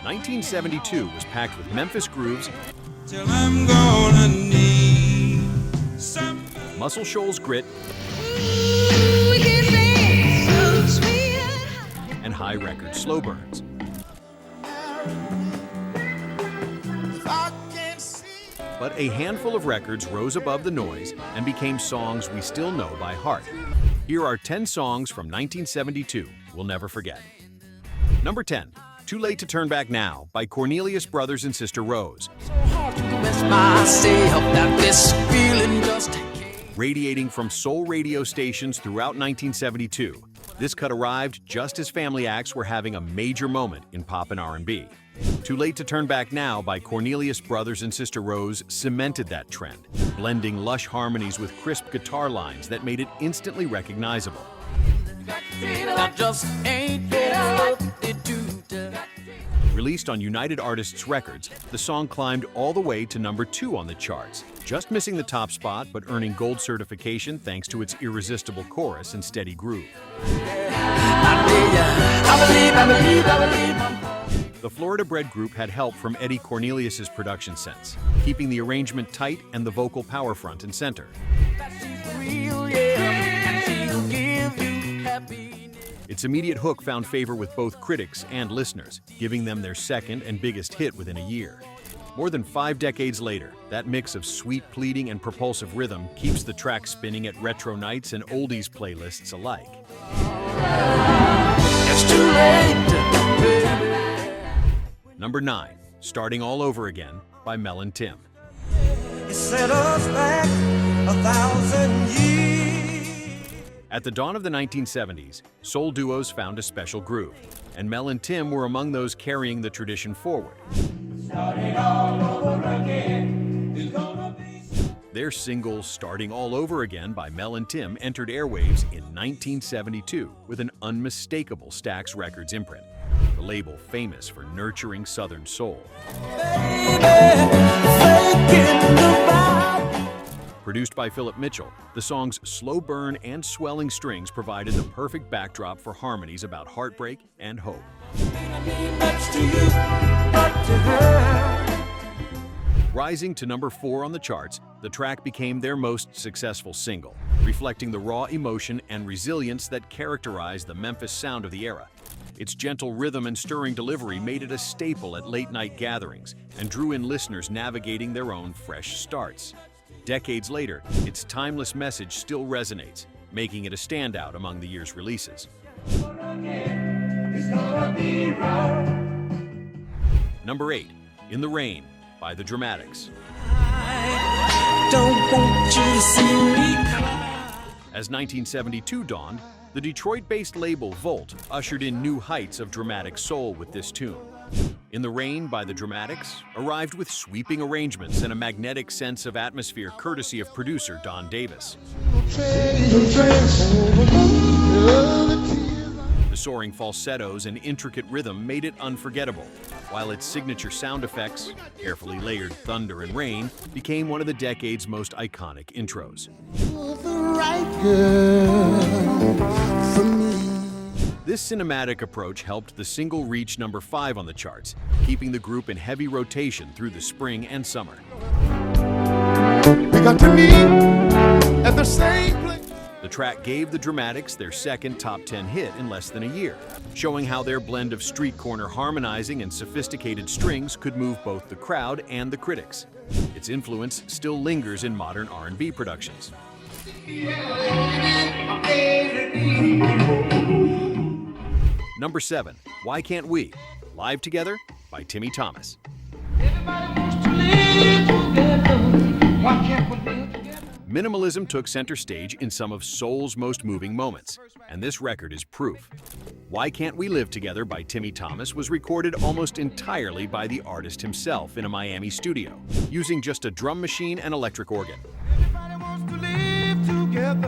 1972 was packed with Memphis grooves, Till I'm gonna need some. Muscle Shoals grit, and high record slow burns. But a handful of records rose above the noise and became songs we still know by heart. Here are 10 songs from 1972 we'll never forget. Number 10, Too Late to Turn Back Now by Cornelius Brothers and Sister Rose. Radiating from soul radio stations throughout 1972, this cut arrived just as family acts were having a major moment in pop and R&B. Too Late to Turn Back Now by Cornelius Brothers and Sister Rose cemented that trend, blending lush harmonies with crisp guitar lines that made it instantly recognizable. Released on United Artists Records, the song climbed all the way to number 2 on the charts, just missing the top spot but earning gold certification thanks to its irresistible chorus and steady groove. The Florida-bred group had help from Eddie Cornelius's production sense, keeping the arrangement tight and the vocal power front and center. Its immediate hook found favor with both critics and listeners, giving them their second and biggest hit within a year. More than 5 decades later, that mix of sweet pleading and propulsive rhythm keeps the track spinning at retro nights and oldies playlists alike. It's too late. Number 9, Starting All Over Again by Mel and Tim. It set us back 1,000 years. At the dawn of the 1970s, soul duos found a special groove, and Mel and Tim were among those carrying the tradition forward. Starting all over again is gonna be. Their single Starting All Over Again by Mel and Tim entered airwaves in 1972 with an unmistakable Stax Records imprint, the label famous for nurturing Southern soul. Produced by Philip Mitchell, the song's slow burn and swelling strings provided the perfect backdrop for harmonies about heartbreak and hope. Rising to number 4 on the charts, the track became their most successful single, reflecting the raw emotion and resilience that characterized the Memphis sound of the era. Its gentle rhythm and stirring delivery made it a staple at late-night gatherings and drew in listeners navigating their own fresh starts. Decades later, its timeless message still resonates, making it a standout among the year's releases. Number 8, In the Rain by The Dramatics. Don't want you to see me cry. As 1972 dawned, the Detroit-based label Volt ushered in new heights of dramatic soul with this tune. In the Rain by The Dramatics arrived with sweeping arrangements and a magnetic sense of atmosphere courtesy of producer Don Davis. The soaring falsettos and intricate rhythm made it unforgettable, while its signature sound effects, carefully layered thunder and rain, became one of the decade's most iconic intros. This cinematic approach helped the single reach number 5 on the charts, keeping the group in heavy rotation through the spring and summer. We got to meet at the same place. The track gave The Dramatics their second top 10 hit in less than a year, showing how their blend of street corner harmonizing and sophisticated strings could move both the crowd and the critics. Its influence still lingers in modern R&B productions. Number 7, Why Can't We? Live Together by Timmy Thomas. Everybody wants to live together. Why can't we live together? Minimalism took center stage in some of soul's most moving moments, and this record is proof. Why Can't We Live Together by Timmy Thomas was recorded almost entirely by the artist himself in a Miami studio, using just a drum machine and electric organ. Everybody wants to live together.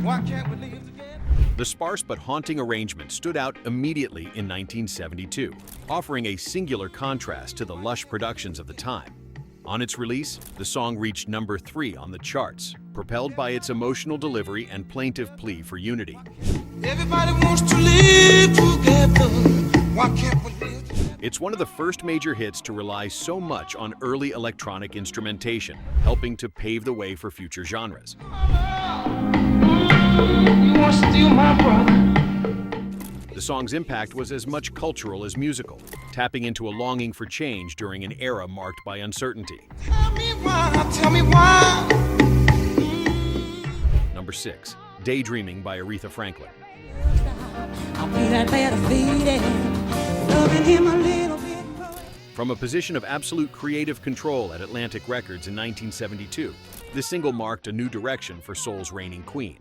Why can't we live together? The sparse but haunting arrangement stood out immediately in 1972, offering a singular contrast to the lush productions of the time. On its release, the song reached number 3 on the charts, propelled by its emotional delivery and plaintive plea for unity. Everybody wants to live together. Why can't we live together? It's one of the first major hits to rely so much on early electronic instrumentation, helping to pave the way for future genres. You want to steal my brother? The song's impact was as much cultural as musical, tapping into a longing for change during an era marked by uncertainty. Tell me why, tell me why. Number 6, Daydreaming by Aretha Franklin. I'll be that better feeling, loving him a little bit more. From a position of absolute creative control at Atlantic Records in 1972, this single marked a new direction for soul's reigning queen.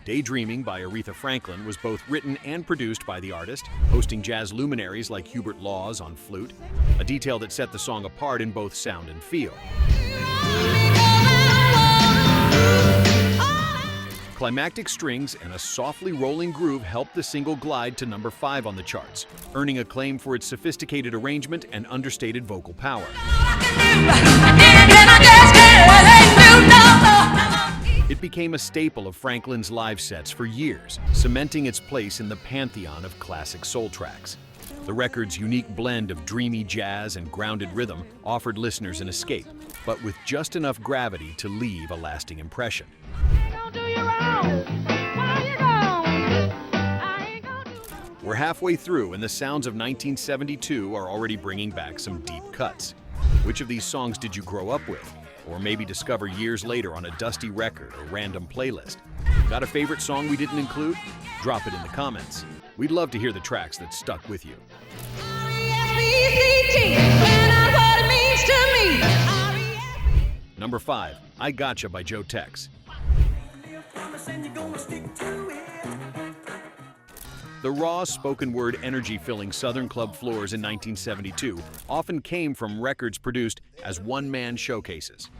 Daydreaming by Aretha Franklin was both written and produced by the artist, hosting jazz luminaries like Hubert Laws on flute, a detail that set the song apart in both sound and feel. Climactic strings and a softly rolling groove helped the single glide to number 5 on the charts, earning acclaim for its sophisticated arrangement and understated vocal power. It became a staple of Franklin's live sets for years, cementing its place in the pantheon of classic soul tracks. The record's unique blend of dreamy jazz and grounded rhythm offered listeners an escape, but with just enough gravity to leave a lasting impression. We're halfway through, and the sounds of 1972 are already bringing back some deep cuts. Which of these songs did you grow up with? Or maybe discover years later on a dusty record or random playlist? Got a favorite song we didn't include? Drop it in the comments. We'd love to hear the tracks that stuck with you. Number 5, I Gotcha by Joe Tex. The raw spoken word energy filling Southern club floors in 1972 often came from records produced as one-man showcases.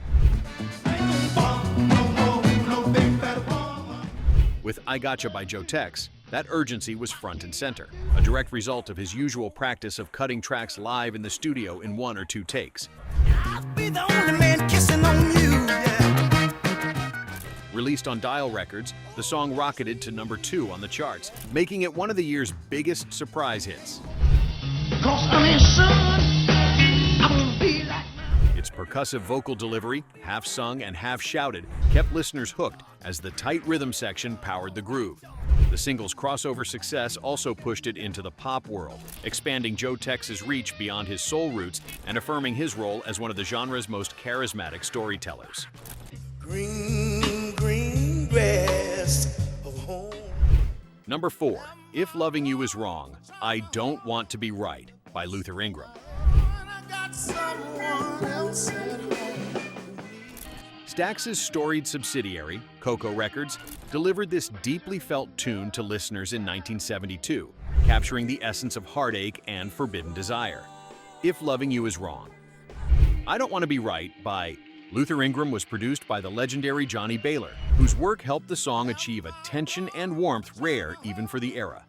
With I Gotcha by Joe Tex, that urgency was front and center, a direct result of his usual practice of cutting tracks live in the studio in 1 or 2 takes. I'll be the only man kissing on you, yeah. Released on Dial Records, the song rocketed to number 2 on the charts, making it one of the year's biggest surprise hits. 'Cause I'm his son, I won't be like. Its percussive vocal delivery, half sung and half shouted, kept listeners hooked as the tight rhythm section powered the groove. The single's crossover success also pushed it into the pop world, expanding Joe Tex's reach beyond his soul roots and affirming his role as one of the genre's most charismatic storytellers. Green, green grass of home. Number 4, If Loving You Is Wrong, I Don't Want to Be Right by Luther Ingram. I got someone else at home. Stax's storied subsidiary, Coco Records, delivered this deeply felt tune to listeners in 1972, capturing the essence of heartache and forbidden desire. If Loving You Is Wrong. I Don't Want to Be Right by Luther Ingram was produced by the legendary Johnny Baylor, whose work helped the song achieve a tension and warmth rare even for the era.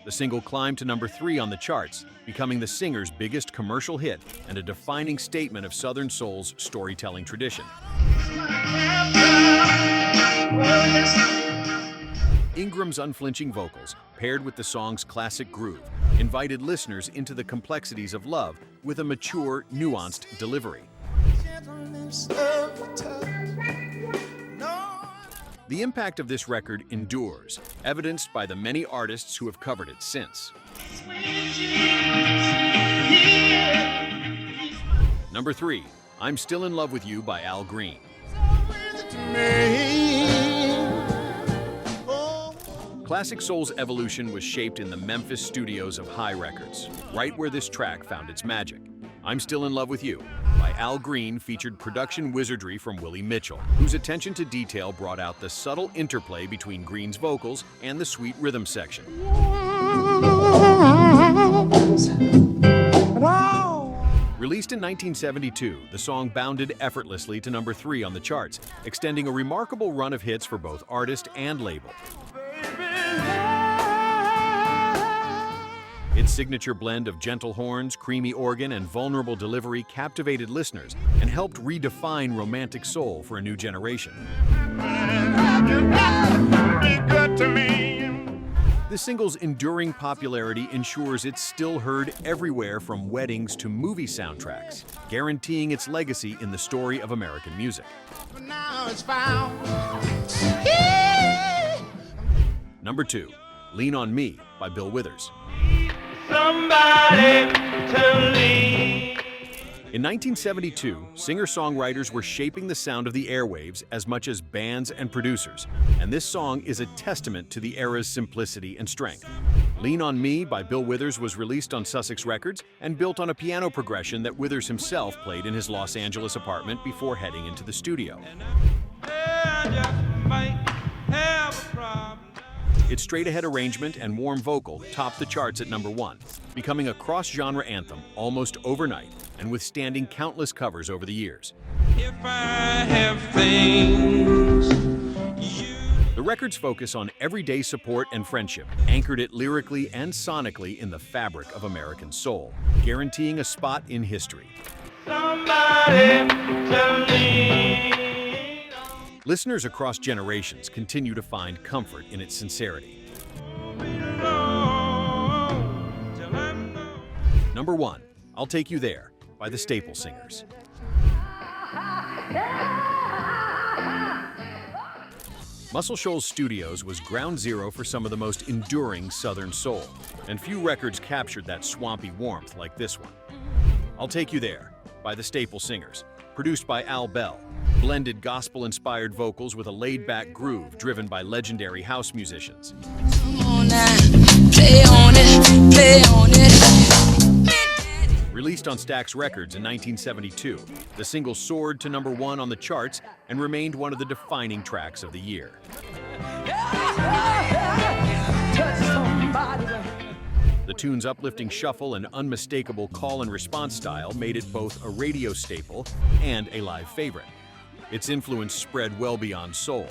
The single climbed to number 3 on the charts, becoming the singer's biggest commercial hit and a defining statement of Southern soul's storytelling tradition. Ingram's unflinching vocals, paired with the song's classic groove, invited listeners into the complexities of love with a mature, nuanced delivery. The impact of this record endures, evidenced by the many artists who have covered it since. Number 3, I'm Still in Love with You by Al Green. Classic soul's evolution was shaped in the Memphis studios of High Records, right where this track found its magic. I'm Still in Love with You by Al Green featured production wizardry from Willie Mitchell, whose attention to detail brought out the subtle interplay between Green's vocals and the sweet rhythm section. Released in 1972, the song bounded effortlessly to number 3 on the charts, extending a remarkable run of hits for both artist and label. Its signature blend of gentle horns, creamy organ, and vulnerable delivery captivated listeners and helped redefine romantic soul for a new generation. The the single's enduring popularity ensures it's still heard everywhere from weddings to movie soundtracks, guaranteeing its legacy in the story of American music. Now it's found. Number 2, Lean on Me by Bill Withers. Somebody to lean. In 1972, singer-songwriters were shaping the sound of the airwaves as much as bands and producers, and this song is a testament to the era's simplicity and strength. Lean on Me by Bill Withers was released on Sussex Records and built on a piano progression that Withers himself played in his Los Angeles apartment before heading into the studio. Its straight-ahead arrangement and warm vocal topped the charts at number 1, becoming a cross-genre anthem almost overnight and withstanding countless covers over the years. If I have things The record's focus on everyday support and friendship anchored it lyrically and sonically in the fabric of American soul, guaranteeing a spot in history. somebody to lean. Listeners across generations continue to find comfort in its sincerity. Number 1, I'll Take You There by the Staple Singers. Muscle Shoals Studios was ground zero for some of the most enduring Southern soul, and few records captured that swampy warmth like this one. I'll Take You There by the Staple Singers, produced by Al Bell, blended gospel-inspired vocals with a laid-back groove driven by legendary house musicians. Come on now, play on it, play on it. Released on Stax Records in 1972, the single soared to number 1 on the charts and remained one of the defining tracks of the year. The tune's uplifting shuffle and unmistakable call and response style made it both a radio staple and a live favorite. Its influence spread well beyond soul,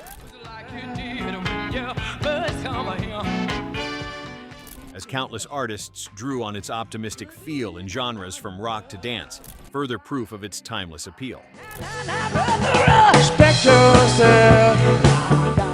as countless artists drew on its optimistic feel in genres from rock to dance, further proof of its timeless appeal. Respect yourself.